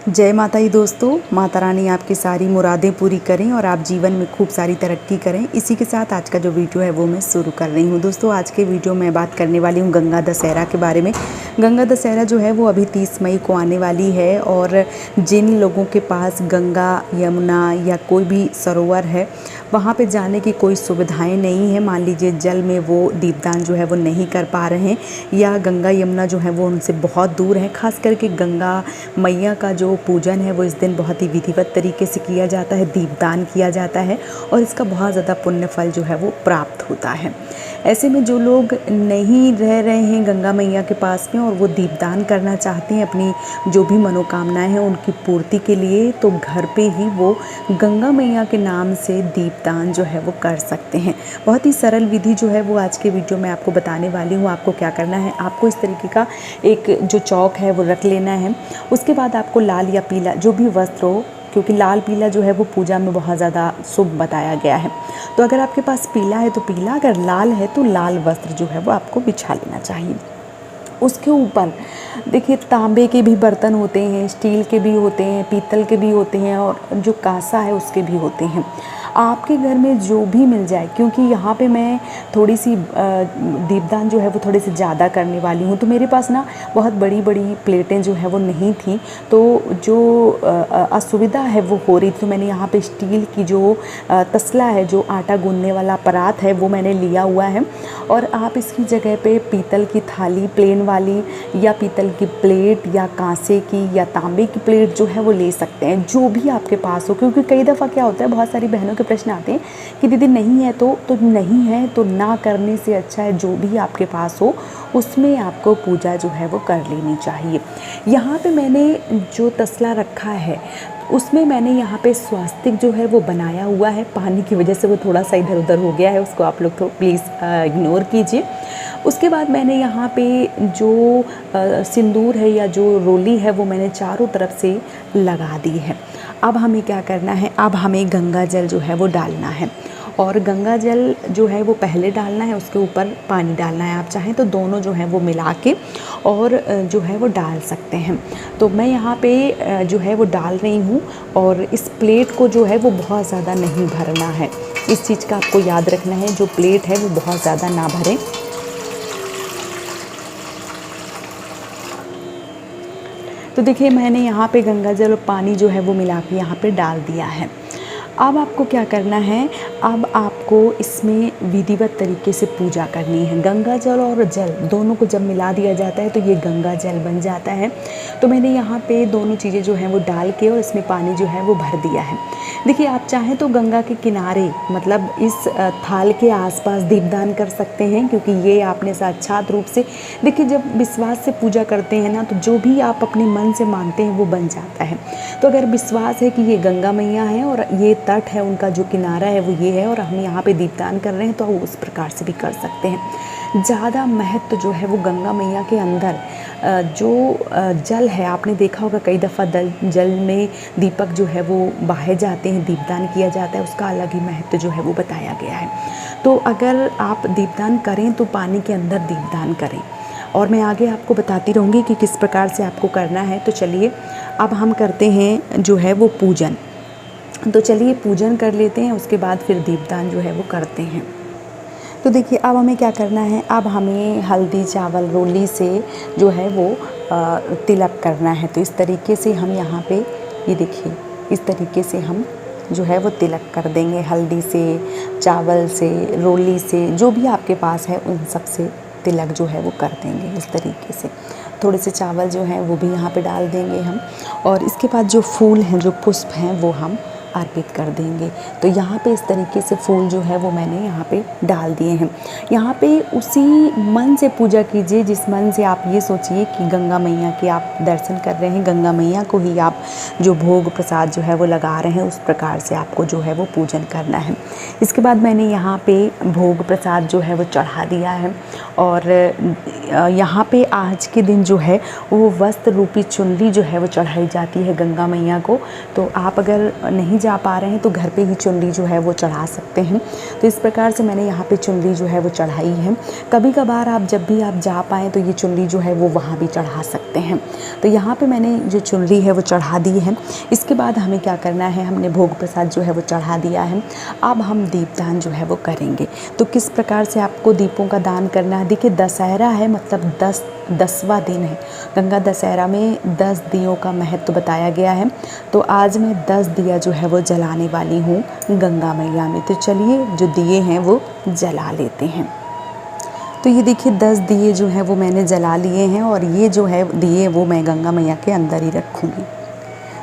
जय माता दी दोस्तों। माता रानी आपकी सारी मुरादें पूरी करें और आप जीवन में खूब सारी तरक्की करें। इसी के साथ आज का जो वीडियो है वो मैं शुरू कर रही हूँ। दोस्तों आज के वीडियो में बात करने वाली हूँ गंगा दशहरा के बारे में। गंगा दशहरा जो है वो अभी 30 मई को आने वाली है और जिन लोगों के पास गंगा, यमुना या कोई भी सरोवर है वहाँ पे जाने की कोई सुविधाएं नहीं है, मान लीजिए जल में वो दीपदान जो है वो नहीं कर पा रहे हैं या गंगा यमुना जो है वो उनसे बहुत दूर है। खास करके गंगा मैया का जो पूजन है वो इस दिन बहुत ही विधिवत तरीके से किया जाता है, दीपदान किया जाता है और इसका बहुत ज़्यादा पुण्य फल जो है वो प्राप्त होता है। ऐसे में जो लोग नहीं रह रहे हैं गंगा मैया के पास में और वो दीपदान करना चाहते हैं अपनी जो भी मनोकामनाएं हैं उनकी पूर्ति के लिए, तो घर पे ही वो गंगा मैया के नाम से दीपदान जो है वो कर सकते हैं। बहुत ही सरल विधि जो है वो आज के वीडियो में आपको बताने वाली हूँ। आपको क्या करना है, आपको इस तरीके का एक जो चौक है वो रख लेना है। उसके बाद आपको लाल या पीला जो भी वस्त्र हो, क्योंकि लाल पीला जो है वो पूजा में बहुत ज़्यादा शुभ बताया गया है, तो अगर आपके पास पीला है तो पीला, अगर लाल है तो लाल वस्त्र जो है वो आपको बिछा लेना चाहिए। उसके ऊपर देखिए तांबे के भी बर्तन होते हैं, स्टील के भी होते हैं, पीतल के भी होते हैं और जो कांसा है उसके भी होते हैं। आपके घर में जो भी मिल जाए, क्योंकि यहाँ पे मैं थोड़ी सी दीपदान जो है वो थोड़े से ज़्यादा करने वाली हूँ, तो मेरे पास ना बहुत बड़ी बड़ी प्लेटें जो है वो नहीं थी, तो जो असुविधा है वो हो रही थी, तो मैंने यहाँ पे स्टील की जो तसला है, जो आटा गूंदने वाला परात है वो मैंने लिया हुआ है। और आप इसकी जगह पे पीतल की थाली प्लेन वाली या पीतल की प्लेट या कांसे की या तांबे की प्लेट जो है वो ले सकते हैं, जो भी आपके पास हो। क्योंकि कई दफ़ा क्या होता है, बहुत सारी बहनों के प्रश्न आते हैं कि दीदी नहीं है तो नहीं है तो ना करने से अच्छा है जो भी आपके पास हो उसमें आपको पूजा जो है वो कर लेनी चाहिए। यहाँ पे मैंने जो तसला रखा है उसमें मैंने यहाँ पे स्वास्तिक जो है वो बनाया हुआ है। पानी की वजह से वो थोड़ा सा इधर उधर हो गया है, उसको आप लोग तो प्लीज़ इग्नोर कीजिए। उसके बाद मैंने यहाँ पे जो सिंदूर है या जो रोली है वो मैंने चारों तरफ से लगा दी है। अब हमें क्या करना है, अब हमें गंगा जल जो है वो डालना है और गंगा जल जो है वो पहले डालना है, उसके ऊपर पानी डालना है। आप चाहें तो दोनों जो है वो मिला के और जो है वो डाल सकते हैं। तो मैं यहाँ पे जो है वो डाल रही हूँ और इस प्लेट को जो है वो बहुत ज़्यादा नहीं भरना है। इस चीज़ का आपको याद रखना है, जो प्लेट है वो बहुत ज़्यादा ना भरें। तो देखिए मैंने यहाँ पे गंगा जल और पानी जो है वो मिला के यहाँ पे डाल दिया है। अब आपको क्या करना है, अब आपको इसमें विधिवत तरीके से पूजा करनी है। गंगा जल और जल दोनों को जब मिला दिया जाता है तो ये गंगा जल बन जाता है। तो मैंने यहाँ पे दोनों चीज़ें जो हैं वो डाल के और इसमें पानी जो है वो भर दिया है। देखिए आप चाहें तो गंगा के किनारे मतलब इस थाल के आसपास दीपदान कर सकते हैं, क्योंकि ये आपने साक्षात रूप से देखिए जब विश्वास से पूजा करते हैं ना तो जो भी आप अपने मन से मानते हैं वो बन जाता है। तो अगर विश्वास है कि ये गंगा मैया है और ये तट है, उनका जो किनारा है वो ये है और हम यहाँ पे दीपदान कर रहे हैं, तो उस प्रकार से भी कर सकते हैं। ज़्यादा महत्व जो है वो गंगा मैया के अंदर जो जल है, आपने देखा होगा कई दफ़ा जल में दीपक जो है वो बहाए जाते हैं, दीपदान किया जाता है, उसका अलग ही महत्व जो है वो बताया गया है। तो अगर आप दीपदान करें तो पानी के अंदर दीपदान करें और मैं आगे आपको बताती रहूँगी कि किस प्रकार से आपको करना है। तो चलिए अब हम करते हैं जो है वो पूजन। तो चलिए पूजन कर लेते हैं, उसके बाद फिर दीपदान जो है वो करते हैं। तो देखिए अब हमें क्या करना है, अब हमें हल्दी चावल रोली से जो है वो तिलक करना है। तो इस तरीके से हम यहाँ पे ये देखिए इस तरीके से हम जो है वो तिलक कर देंगे। हल्दी से, चावल से, रोली से, जो भी आपके पास है उन सब से तिलक जो है वो कर देंगे इस तरीके से। थोड़े से चावल जो हैं वो भी यहाँ पे डाल देंगे हम और इसके बाद जो फूल हैं, जो पुष्प हैं वो हम अर्पित कर देंगे। तो यहाँ पे इस तरीके से फूल जो है वो मैंने यहाँ पे डाल दिए हैं। यहाँ पे उसी मन से पूजा कीजिए जिस मन से आप ये सोचिए कि गंगा मैया के आप दर्शन कर रहे हैं, गंगा मैया को ही आप जो भोग प्रसाद जो है वो लगा रहे हैं, उस प्रकार से आपको जो है वो पूजन करना है। इसके बाद मैंने यहाँ पे भोग प्रसाद जो है वो चढ़ा दिया है और यहाँ पे आज के दिन जो है वो वस्त्र रूपी चुनरी जो है वो चढ़ाई जाती है गंगा मैया को। तो आप अगर नहीं जा पा रहे हैं तो घर पे ही चुनरी जो है वो चढ़ा सकते हैं। तो इस प्रकार से मैंने यहाँ पे चुनरी जो है वो चढ़ाई है। कभी कभार आप जब भी आप जा पाएँ तो ये चुनरी जो है वो वहाँ भी चढ़ा सकते हैं। सकते हैं। तो यहाँ पे मैंने जो चुनरी है वो चढ़ा दी है। इसके बाद हमें क्या करना है, हमने भोग प्रसाद जो है वो चढ़ा दिया है। अब हम दीपदान जो है वो करेंगे। तो किस प्रकार से आपको दीपों का दान करना है, देखिए दशहरा है, मतलब 10वां दिन है। गंगा दशहरा में 10 दियों का महत्व बताया गया है। तो आज मैं 10 दिया जो है वो जलाने वाली हूँ गंगा मैया में। तो चलिए जो दिए हैं वो जला लेते हैं। तो ये देखिए 10 दिए जो हैं वो मैंने जला लिए हैं, और ये जो है दिए वो मैं गंगा मैया के अंदर ही रखूँगी।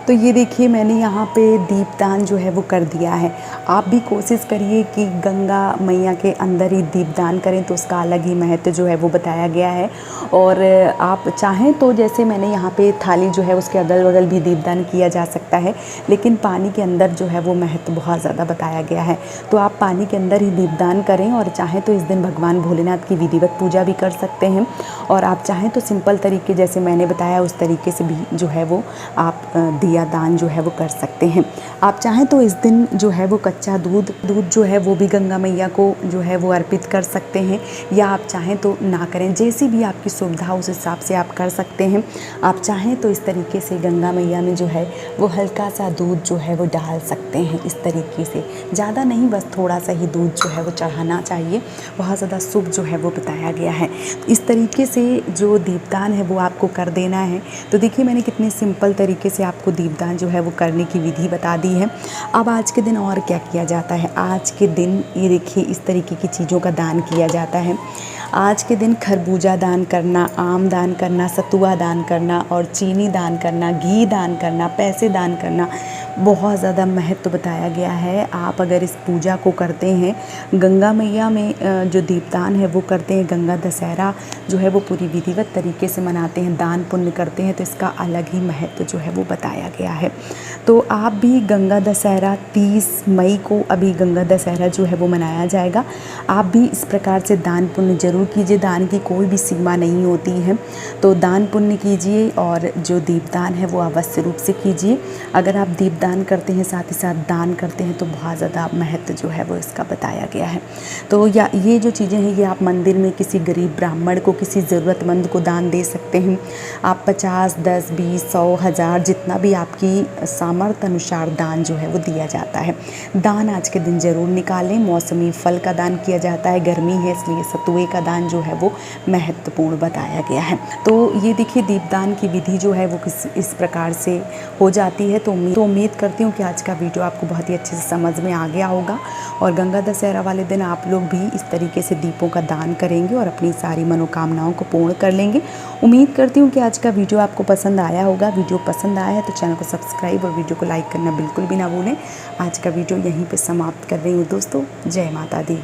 तो ये देखिए मैंने यहाँ पे दीपदान जो है वो कर दिया है। आप भी कोशिश करिए कि गंगा मैया के अंदर ही दीपदान करें, तो उसका अलग ही महत्व जो है वो बताया गया है। और आप चाहें तो जैसे मैंने यहाँ पे थाली जो है उसके अगल बगल भी दीपदान किया जा सकता है, लेकिन पानी के अंदर जो है वो महत्व बहुत ज़्यादा बताया गया है। तो आप पानी के अंदर ही दीपदान करें, और चाहें तो इस दिन भगवान भोलेनाथ की विधिवत पूजा भी कर सकते हैं। और आप चाहें तो सिंपल तरीके जैसे मैंने बताया उस तरीके से भी जो है वो आप दिया दान जो है वो कर सकते हैं। आप चाहें तो इस दिन जो है वो कच्चा दूध जो है वो भी गंगा मैया को जो है वो अर्पित कर सकते हैं, या आप चाहें तो ना करें, जैसी भी आपकी सुविधा उस हिसाब से आप कर सकते हैं। आप चाहें तो इस तरीके से गंगा मैया में जो है वो हल्का सा दूध जो है वो डाल सकते हैं। इस तरीके से ज़्यादा नहीं, बस थोड़ा सा ही दूध जो है वो चढ़ाना चाहिए, बहुत ज़्यादा शुभ जो है वो बताया गया है। इस तरीके से जो दीपदान है वो आपको कर देना है। तो देखिए मैंने कितने सिंपल तरीके से आपको दीपदान जो है वो करने की विधि बता दी है। अब आज के दिन और क्या किया जाता है, आज के दिन ये देखिए इस तरीके की चीज़ों का दान किया जाता है। आज के दिन खरबूजा दान करना, आम दान करना, सतुआ दान करना, और चीनी दान करना, घी दान करना, पैसे दान करना, बहुत ज़्यादा महत्व बताया गया है। आप अगर इस पूजा को करते हैं, गंगा मैया में जो दीपदान है वो करते हैं, गंगा दशहरा जो है वो पूरी विधिवत तरीके से मनाते हैं, दान पुण्य करते हैं, तो इसका अलग ही महत्व जो है वो बताया गया है। तो आप भी गंगा दशहरा 30 मई को अभी गंगा दशहरा जो है वो मनाया जाएगा। आप भी इस प्रकार से दान पुण्य जरूर कीजिए। दान की कोई भी सीमा नहीं होती है, तो दान पुण्य कीजिए, और जो दीपदान है वो अवश्य रूप से कीजिए। अगर आप दीपदान करते हैं साथ ही साथ दान करते हैं तो बहुत ज़्यादा महत्व जो है वो इसका बताया गया है। तो या ये जो चीज़ें हैं ये आप मंदिर में किसी गरीब ब्राह्मण को, किसी ज़रूरतमंद को दान दे सकते हैं। आप 50, 10, 20, 100, 1000 जितना भी आपकी सामर्थ्य अनुसार दान जो है वो दिया जाता है। दान आज के दिन ज़रूर निकालें। मौसमी फल का दान किया जाता है, गर्मी है इसलिए सतुए का दान जो है वो महत्वपूर्ण बताया गया है। तो ये देखिए दीपदान की विधि जो है वो इस प्रकार से हो जाती है। तो उम्मीद करती हूँ कि आज का वीडियो आपको बहुत ही अच्छे से समझ में आ गया होगा, और गंगा दशहरा वाले दिन आप लोग भी इस तरीके से दीपों का दान करेंगे और अपनी सारी मनोकामनाओं को पूर्ण कर लेंगे। उम्मीद करती हूँ कि आज का वीडियो आपको पसंद आया होगा। वीडियो पसंद आया है तो चैनल को सब्सक्राइब और वीडियो को लाइक करना बिल्कुल भी ना भूलें। आज का वीडियो यहीं पर समाप्त कर रही हूँ दोस्तों। जय माता दी।